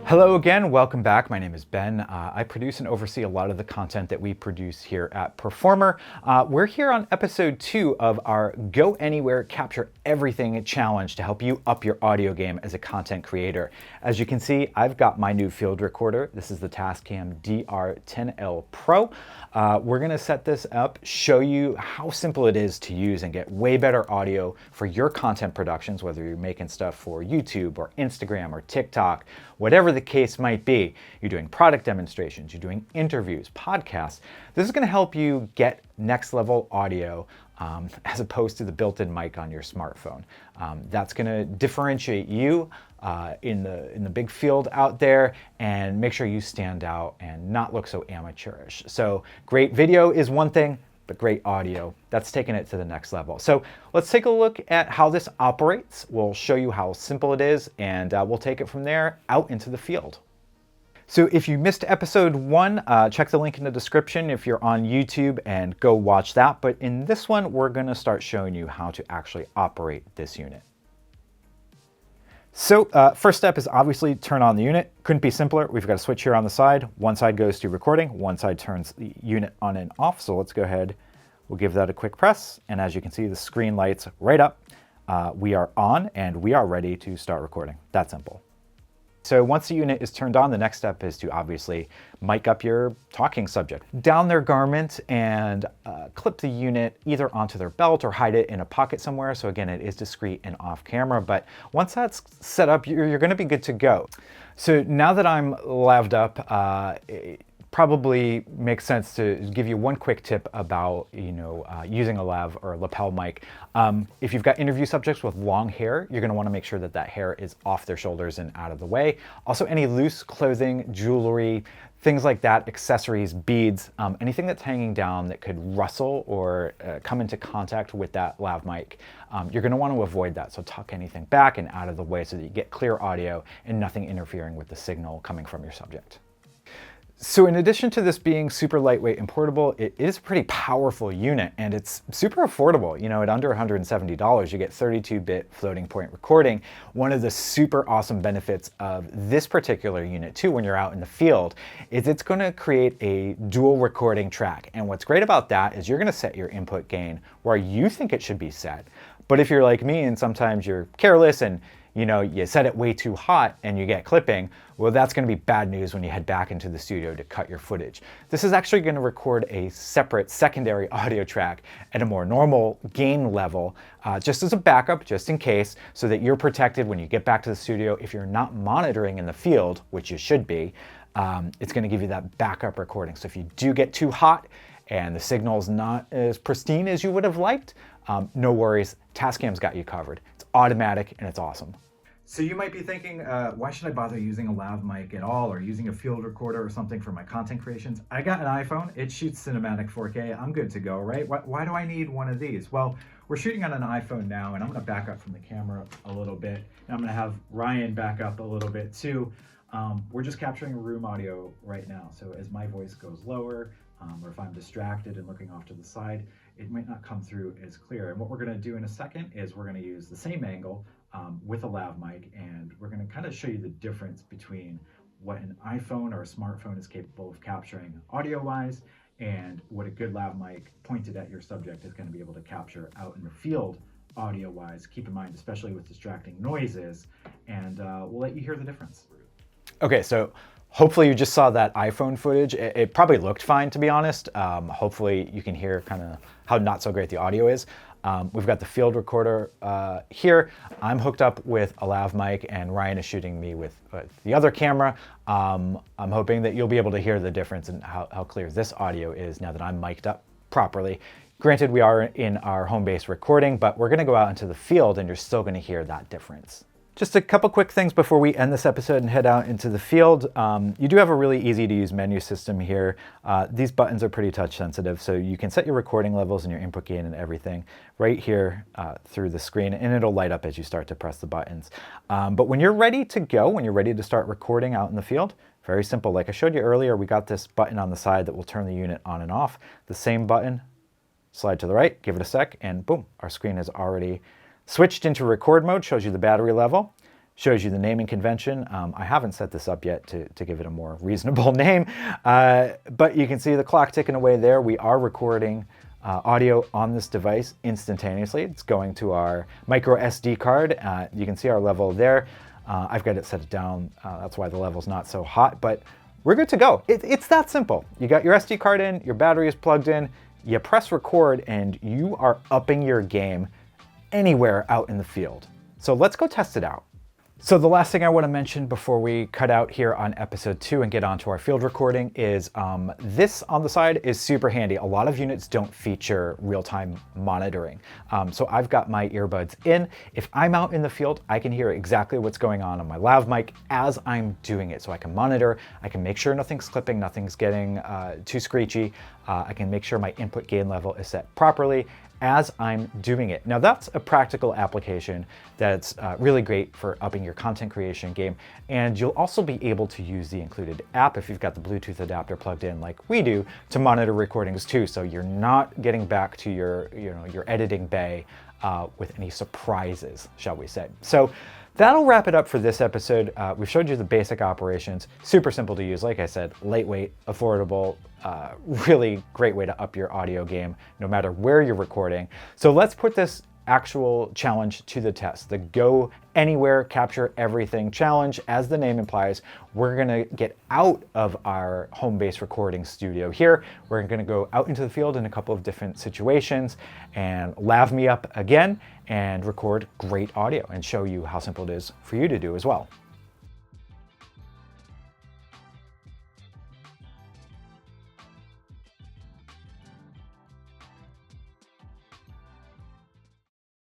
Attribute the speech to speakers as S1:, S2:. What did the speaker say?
S1: Hello again, welcome back. My name is Ben. I produce and oversee a lot of the content that we produce here at Performer. We're here on episode 2 of our Go Anywhere, Capture Everything challenge to help you up your audio game as a content creator. As you can see, I've got my new field recorder. This is the TASCAM DR-10L Pro. We're gonna set this up, show you how simple it is to use and get way better audio for your content productions, whether you're making stuff for YouTube or Instagram or TikTok, whatever the case might be. You're doing product demonstrations, you're doing interviews, podcasts. This is gonna help you get next level audio as opposed to the built-in mic on your smartphone. That's gonna differentiate you in the big field out there and make sure you stand out and not look so amateurish. So great video is one thing, but great audio, that's taking it to the next level. So let's take a look at how this operates. We'll show you how simple it is, and we'll take it from there out into the field. So if you missed episode 1, check the link in the description if you're on YouTube and go watch that. But in this one, we're gonna start showing you how to actually operate this unit. So first step is obviously turn on the unit. Couldn't be simpler. We've got a switch here on the side. One side goes to recording, one side turns the unit on and off. So let's go ahead, we'll give that a quick press. And as you can see, the screen lights right up. We are on and we are ready to start recording. That simple. So once the unit is turned on, the next step is to obviously mic up your talking subject. Down their garment and clip the unit either onto their belt or hide it in a pocket somewhere. So again, it is discreet and off camera, but once that's set up, you're gonna be good to go. So now that I'm laved up, it probably makes sense to give you one quick tip about using a lav or a lapel mic. If you've got interview subjects with long hair, you're going to want to make sure that that hair is off their shoulders and out of the way. Also, any loose clothing, jewelry, things like that, accessories, beads, anything that's hanging down that could rustle or come into contact with that lav mic, you're going to want to avoid that. So tuck anything back and out of the way so that you get clear audio and nothing interfering with the signal coming from your subject. So in addition to this being super lightweight and portable, it is a pretty powerful unit and it's super affordable. You know, at under $170, you get 32-bit floating point recording. One of the super awesome benefits of this particular unit too, when you're out in the field, is it's gonna create a dual recording track. And what's great about that is you're gonna set your input gain where you think it should be set. But if you're like me and sometimes you're careless and you set it way too hot and you get clipping, well, that's gonna be bad news when you head back into the studio to cut your footage. This is actually gonna record a separate secondary audio track at a more normal gain level, just as a backup, just in case, so that you're protected when you get back to the studio. If you're not monitoring in the field, which you should be, it's gonna give you that backup recording. So if you do get too hot and the signal's not as pristine as you would have liked, no worries, Tascam's got you covered. It's automatic and it's awesome. So you might be thinking, why should I bother using a lav mic at all or using a field recorder or something for my content creations? I got an iPhone, it shoots cinematic 4K, I'm good to go, right? Why do I need one of these? Well, we're shooting on an iPhone now and I'm gonna back up from the camera a little bit. And I'm gonna have Ryan back up a little bit too. We're just capturing room audio right now. So as my voice goes lower, or if I'm distracted and looking off to the side, it might not come through as clear. And what we're gonna do in a second is we're gonna use the same angle with a lav mic, and we're gonna kind of show you the difference between what an iPhone or a smartphone is capable of capturing audio-wise and what a good lav mic pointed at your subject is gonna be able to capture out in the field audio-wise. Keep in mind, especially with distracting noises, and we'll let you hear the difference. Okay, so hopefully you just saw that iPhone footage. It probably looked fine, to be honest. Hopefully you can hear kind of how not so great the audio is. We've got the field recorder here. I'm hooked up with a lav mic and Ryan is shooting me with the other camera. I'm hoping that you'll be able to hear the difference in how clear this audio is now that I'm mic'd up properly. Granted, we are in our home base recording, but we're gonna go out into the field and you're still gonna hear that difference. Just a couple quick things before we end this episode and head out into the field. You do have a really easy to use menu system here. These buttons are pretty touch sensitive, so you can set your recording levels and your input gain and everything right here through the screen, and it'll light up as you start to press the buttons. But when you're ready to go, when you're ready to start recording out in the field, very simple. Like I showed you earlier, we got this button on the side that will turn the unit on and off. The same button, slide to the right, give it a sec, and boom, our screen is already switched into record mode, shows you the battery level. Shows you the naming convention. I haven't set this up yet to give it a more reasonable name, but you can see the clock ticking away there. We are recording audio on this device instantaneously. It's going to our micro SD card. You can see our level there. I've got it set down. That's why the level's not so hot, but we're good to go. It's that simple. You got your SD card in, your battery is plugged in, you press record, and you are upping your game anywhere out in the field. So let's go test it out. So the last thing I want to mention before we cut out here on episode 2 and get onto our field recording is this on the side is super handy. A lot of units don't feature real-time monitoring. So I've got my earbuds in. If I'm out in the field, I can hear exactly what's going on my lav mic as I'm doing it. So I can monitor, I can make sure nothing's clipping, nothing's getting too screechy. I can make sure my input gain level is set properly as I'm doing it. Now that's a practical application that's really great for upping your content creation game, and you'll also be able to use the included app if you've got the Bluetooth adapter plugged in like we do to monitor recordings too, so you're not getting back to your editing bay with any surprises, shall we say. So that'll wrap it up for this episode. We've showed you the basic operations, super simple to use, like I said, lightweight, affordable, really great way to up your audio game no matter where you're recording. So let's put this actual challenge to the test. The Go Anywhere, Capture Everything challenge. As the name implies, we're gonna get out of our home-based recording studio here. We're gonna go out into the field in a couple of different situations and lav me up again and record great audio and show you how simple it is for you to do as well.